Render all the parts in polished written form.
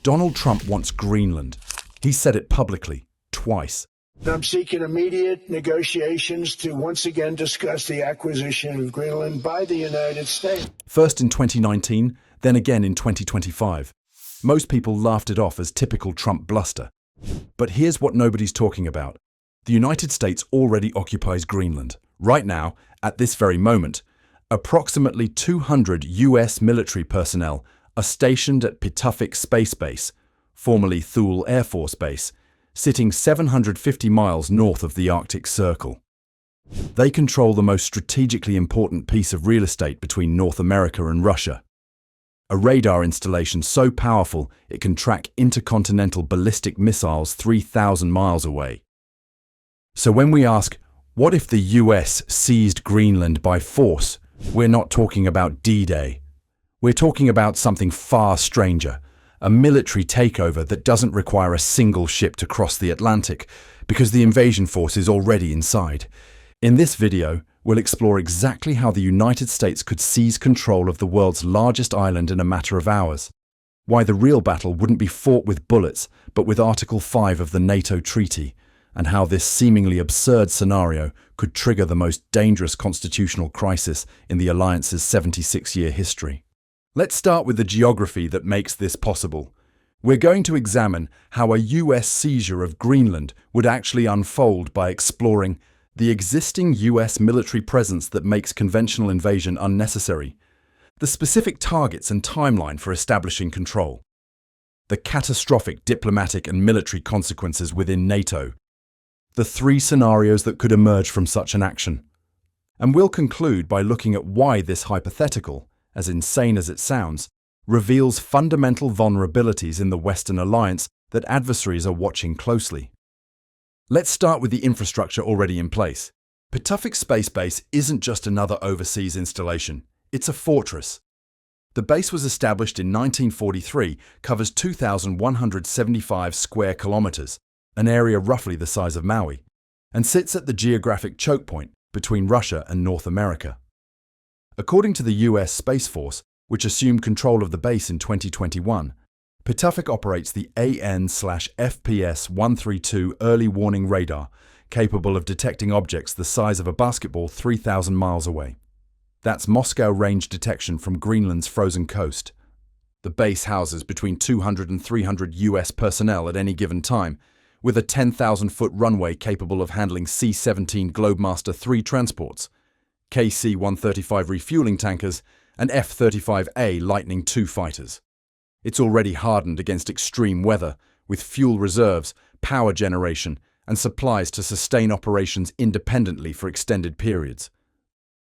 Donald Trump wants Greenland. He said it publicly, twice. I'm seeking immediate negotiations to once again discuss the acquisition of Greenland by the United States. First in 2019, then again in 2025. Most people laughed it off as typical Trump bluster. But here's what nobody's talking about. The United States already occupies Greenland. Right now, at this very moment, approximately 200 US military personnel are stationed at Pituffik Space Base, formerly Thule Air Force Base, sitting 750 miles north of the Arctic Circle. They control the most strategically important piece of real estate between North America and Russia. A radar installation so powerful it can track intercontinental ballistic missiles 3,000 miles away. So when we ask, what if the US seized Greenland by force? We're not talking about D-Day. We're talking about something far stranger, a military takeover that doesn't require a single ship to cross the Atlantic, because the invasion force is already inside. In this video, we'll explore exactly how the United States could seize control of the world's largest island in a matter of hours, why the real battle wouldn't be fought with bullets, but with Article 5 of the NATO Treaty, and how this seemingly absurd scenario could trigger the most dangerous constitutional crisis in the alliance's 76-year history. Let's start with the geography that makes this possible. We're going to examine how a US seizure of Greenland would actually unfold by exploring the existing US military presence that makes conventional invasion unnecessary, the specific targets and timeline for establishing control, the catastrophic diplomatic and military consequences within NATO, the three scenarios that could emerge from such an action. And we'll conclude by looking at why this hypothetical, as insane as it sounds, reveals fundamental vulnerabilities in the Western alliance that adversaries are watching closely. Let's start with the infrastructure already in place. Pituffik Space Base isn't just another overseas installation, it's a fortress. The base was established in 1943, covers 2,175 square kilometers, an area roughly the size of Maui, and sits at the geographic choke point between Russia and North America. According to the US Space Force, which assumed control of the base in 2021, Pituffik operates the AN/FPS-132 early warning radar, capable of detecting objects the size of a basketball 3,000 miles away. That's Moscow range detection from Greenland's frozen coast. The base houses between 200 and 300 US personnel at any given time, with a 10,000-foot runway capable of handling C-17 Globemaster III transports, KC-135 refueling tankers, and F-35A Lightning II fighters. It's already hardened against extreme weather, with fuel reserves, power generation, and supplies to sustain operations independently for extended periods.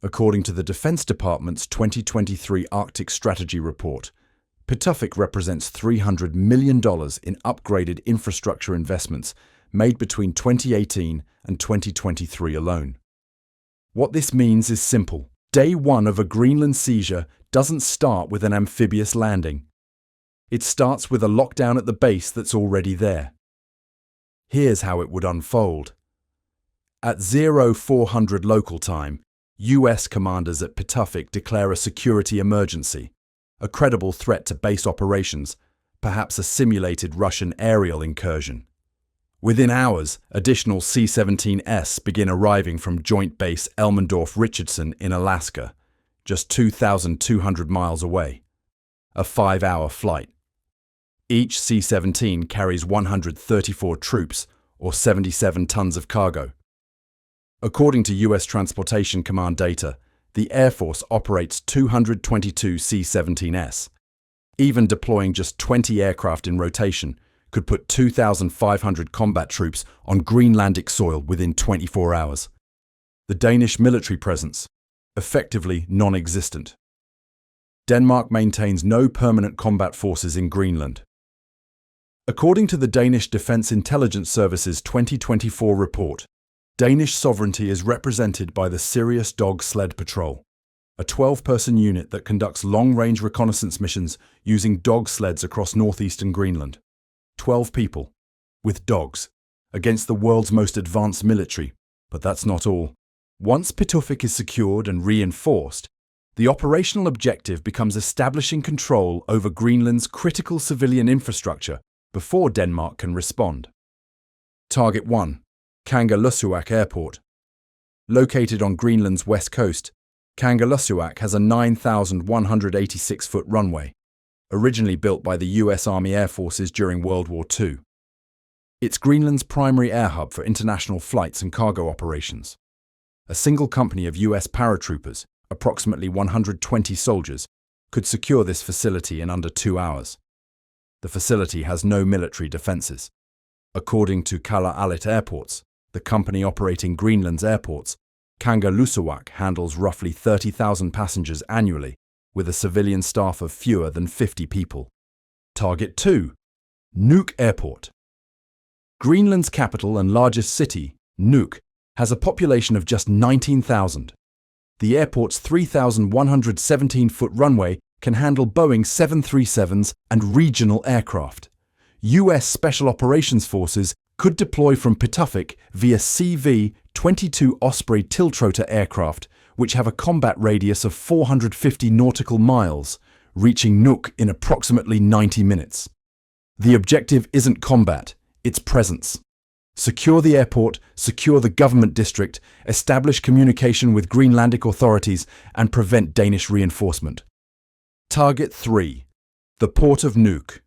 According to the Defense Department's 2023 Arctic Strategy Report, Pituffik represents $300 million in upgraded infrastructure investments made between 2018 and 2023 alone. What this means is simple. Day one of a Greenland seizure doesn't start with an amphibious landing. It starts with a lockdown at the base that's already there. Here's how it would unfold. At 0400 local time, US commanders at Pituffik declare a security emergency, a credible threat to base operations, perhaps a simulated Russian aerial incursion. Within hours, additional C-17S begin arriving from Joint Base Elmendorf-Richardson in Alaska, just 2,200 miles away. A 5-hour flight. Each C-17 carries 134 troops, or 77 tons of cargo. According to US Transportation Command data, the Air Force operates 222 C-17S. Even deploying just 20 aircraft in rotation could put 2,500 combat troops on Greenlandic soil within 24 hours. The Danish military presence, effectively non-existent. Denmark maintains no permanent combat forces in Greenland. According to the Danish Defence Intelligence Service's 2024 report, Danish sovereignty is represented by the Sirius Dog Sled Patrol, a 12-person unit that conducts long-range reconnaissance missions using dog sleds across northeastern Greenland. 12 people, with dogs, against the world's most advanced military. But that's not all. Once Pituffik is secured and reinforced, The operational objective becomes establishing control over Greenland's critical civilian infrastructure before Denmark can respond. Target 1. Kangerlussuaq Airport. Located on Greenland's west coast, Kangerlussuaq has a 9,186-foot runway, originally built by the US Army Air Forces during World War II. It's Greenland's primary air hub for international flights and cargo operations. A single company of US paratroopers, approximately 120 soldiers, could secure this facility in under 2 hours. The facility has no military defences. According to Kala-Alit Airports, the company operating Greenland's airports, Kangerlussuaq handles roughly 30,000 passengers annually, with a civilian staff of fewer than 50 people. Target 2. Nuuk Airport. Greenland's capital and largest city, Nuuk, has a population of just 19,000. The airport's 3,117-foot runway can handle Boeing 737s and regional aircraft. US Special Operations Forces could deploy from Pituffik via CV-22 Osprey tiltrotor aircraft, which have a combat radius of 450 nautical miles, reaching Nuuk in approximately 90 minutes. The objective isn't combat, it's presence. Secure the airport, secure the government district, establish communication with Greenlandic authorities, and prevent Danish reinforcement. Target 3. The Port of Nuuk.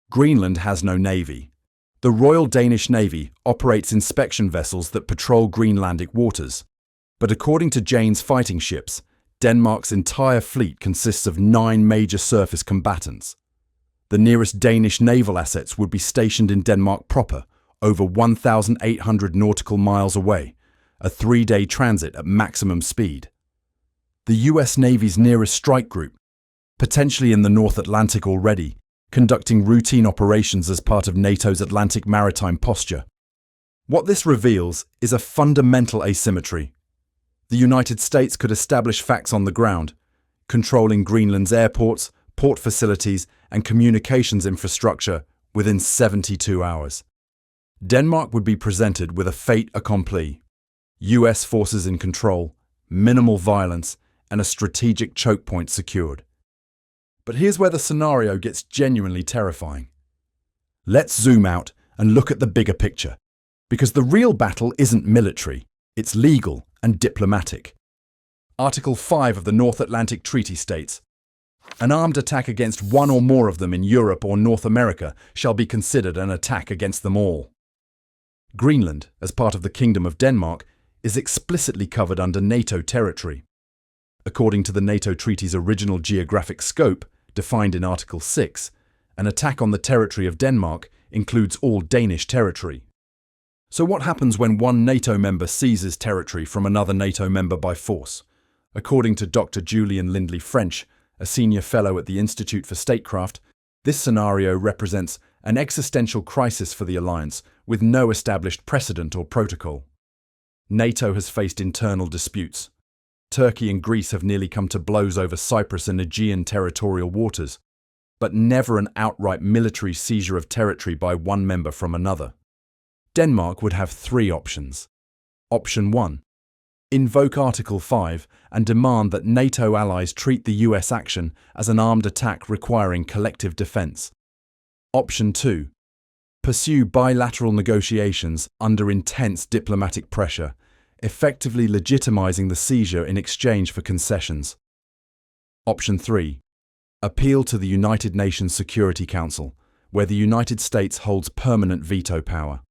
Greenland has no navy. The Royal Danish Navy operates inspection vessels that patrol Greenlandic waters. But according to Jane's fighting ships, Denmark's entire fleet consists of 9 major surface combatants. The nearest Danish naval assets would be stationed in Denmark proper, over 1,800 nautical miles away, a 3-day transit at maximum speed. The US Navy's nearest strike group, potentially in the North Atlantic already, conducting routine operations as part of NATO's Atlantic maritime posture. What this reveals is a fundamental asymmetry. The United States could establish facts on the ground, controlling Greenland's airports, port facilities, and communications infrastructure within 72 hours. Denmark would be presented with a fait accompli. US forces in control, minimal violence, and a strategic choke point secured. But here's where the scenario gets genuinely terrifying. Let's zoom out and look at the bigger picture, because the real battle isn't military, it's legal and diplomatic. Article 5 of the North Atlantic Treaty states, "An armed attack against one or more of them in Europe or North America shall be considered an attack against them all." Greenland, as part of the Kingdom of Denmark, is explicitly covered under NATO territory. According to the NATO treaty's original geographic scope, defined in Article 6, an attack on the territory of Denmark includes all Danish territory. So what happens when one NATO member seizes territory from another NATO member by force? According to Dr. Julian Lindley French, a senior fellow at the Institute for Statecraft, this scenario represents an existential crisis for the alliance with no established precedent or protocol. NATO has faced internal disputes. Turkey and Greece have nearly come to blows over Cyprus and Aegean territorial waters, but never an outright military seizure of territory by one member from another. Denmark would have 3 options. Option 1. Invoke Article 5 and demand that NATO allies treat the US action as an armed attack requiring collective defense. Option 2. Pursue bilateral negotiations under intense diplomatic pressure, effectively legitimizing the seizure in exchange for concessions. Option 3. Appeal to the United Nations Security Council, where the United States holds permanent veto power.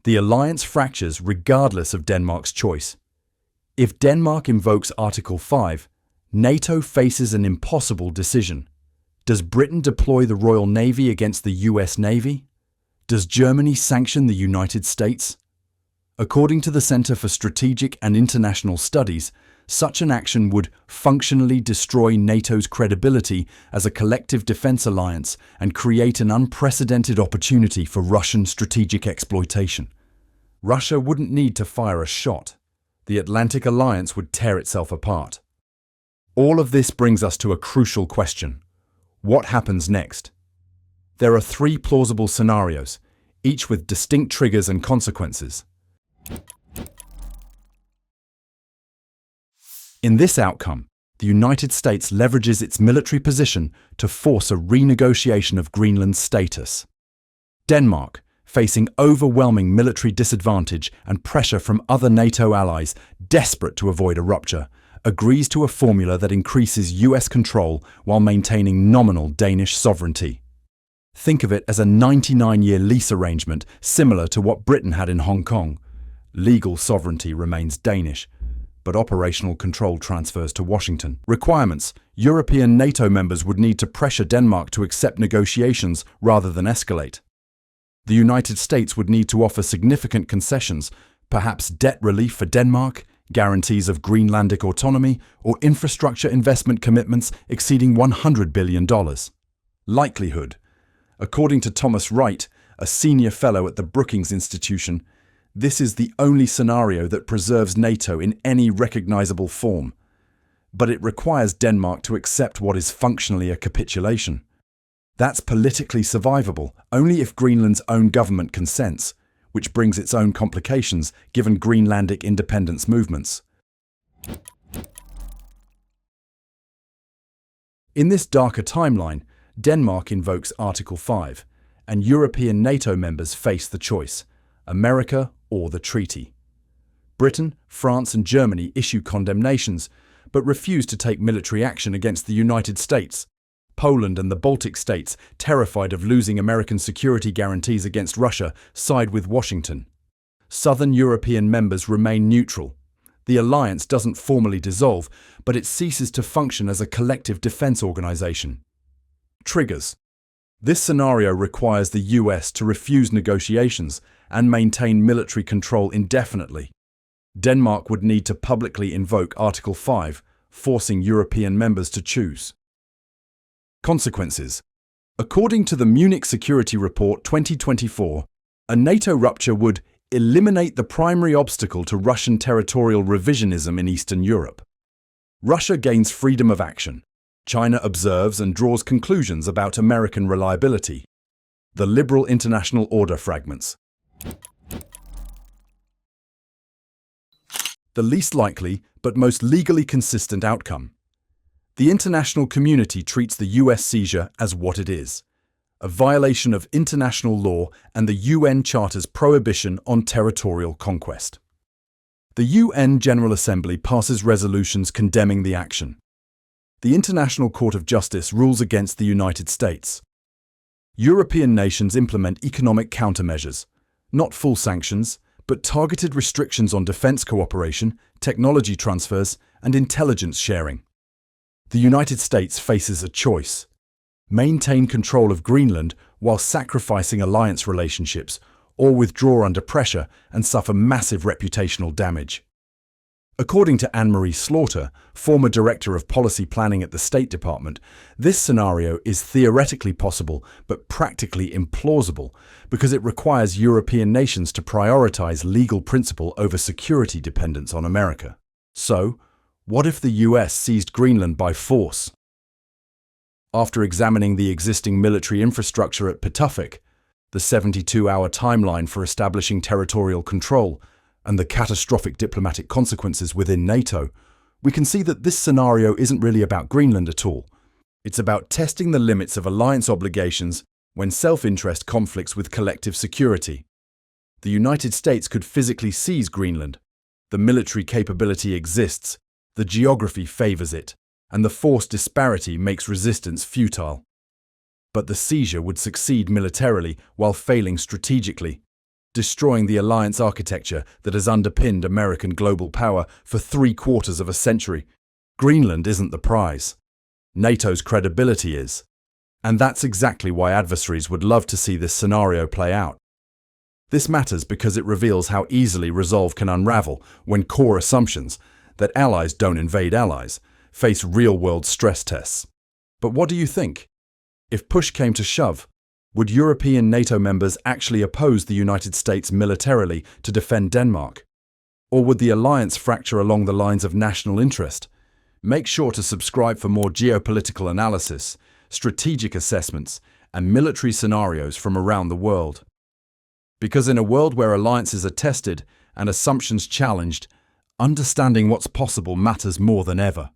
The alliance fractures regardless of Denmark's choice. If Denmark invokes Article 5, NATO faces an impossible decision. Does Britain deploy the Royal Navy against the US Navy? Does Germany sanction the United States? According to the Center for Strategic and International Studies, such an action would functionally destroy NATO's credibility as a collective defense alliance and create an unprecedented opportunity for Russian strategic exploitation. Russia wouldn't need to fire a shot. The Atlantic Alliance would tear itself apart. All of this brings us to a crucial question. What happens next? There are 3 plausible scenarios, each with distinct triggers and consequences. In this outcome, the United States leverages its military position to force a renegotiation of Greenland's status. Denmark, facing overwhelming military disadvantage and pressure from other NATO allies desperate to avoid a rupture, agrees to a formula that increases US control while maintaining nominal Danish sovereignty. Think of it as a 99-year lease arrangement similar to what Britain had in Hong Kong. Legal sovereignty remains Danish, but operational control transfers to Washington. Requirements: European NATO members would need to pressure Denmark to accept negotiations rather than escalate. The United States would need to offer significant concessions, perhaps debt relief for Denmark, guarantees of Greenlandic autonomy, or infrastructure investment commitments exceeding $100 billion. Likelihood: according to Thomas Wright, a senior fellow at the Brookings Institution, this is the only scenario that preserves NATO in any recognizable form. But it requires Denmark to accept what is functionally a capitulation. That's politically survivable only if Greenland's own government consents, which brings its own complications given Greenlandic independence movements. In this darker timeline, Denmark invokes Article 5, and European NATO members face the choice: America or the treaty. Britain, France, and Germany issue condemnations, but refuse to take military action against the United States. Poland and the Baltic states, terrified of losing American security guarantees against Russia, side with Washington. Southern European members remain neutral. The alliance doesn't formally dissolve, but it ceases to function as a collective defense organization. Triggers: this scenario requires the US to refuse negotiations and maintain military control indefinitely. Denmark would need to publicly invoke Article 5, forcing European members to choose. Consequences: according to the Munich Security Report 2024, a NATO rupture would eliminate the primary obstacle to Russian territorial revisionism in Eastern Europe. Russia gains freedom of action. China observes and draws conclusions about American reliability. The liberal international order fragments. The least likely, but most legally consistent outcome. The international community treats the US seizure as what it is: a violation of international law and the UN Charter's prohibition on territorial conquest. The UN General Assembly passes resolutions condemning the action. The International Court of Justice rules against the United States. European nations implement economic countermeasures, not full sanctions, but targeted restrictions on defense cooperation, technology transfers, and intelligence sharing. The United States faces a choice: maintain control of Greenland while sacrificing alliance relationships, or withdraw under pressure and suffer massive reputational damage. According to Anne-Marie Slaughter, former Director of Policy Planning at the State Department, this scenario is theoretically possible but practically implausible because it requires European nations to prioritize legal principle over security dependence on America. So, what if the US seized Greenland by force? After examining the existing military infrastructure at Pituffik, the 72-hour timeline for establishing territorial control, and the catastrophic diplomatic consequences within NATO, we can see that this scenario isn't really about Greenland at all. It's about testing the limits of alliance obligations when self-interest conflicts with collective security. The United States could physically seize Greenland. The military capability exists, the geography favors it, and the force disparity makes resistance futile. But the seizure would succeed militarily while failing strategically, destroying the alliance architecture that has underpinned American global power for 3/4 of a century. Greenland isn't the prize. NATO's credibility is. And that's exactly why adversaries would love to see this scenario play out. This matters because it reveals how easily resolve can unravel when core assumptions, that allies don't invade allies, face real-world stress tests. But what do you think? If push came to shove, would European NATO members actually oppose the United States militarily to defend Denmark? Or would the alliance fracture along the lines of national interest? Make sure to subscribe for more geopolitical analysis, strategic assessments, and military scenarios from around the world. Because in a world where alliances are tested and assumptions challenged, understanding what's possible matters more than ever.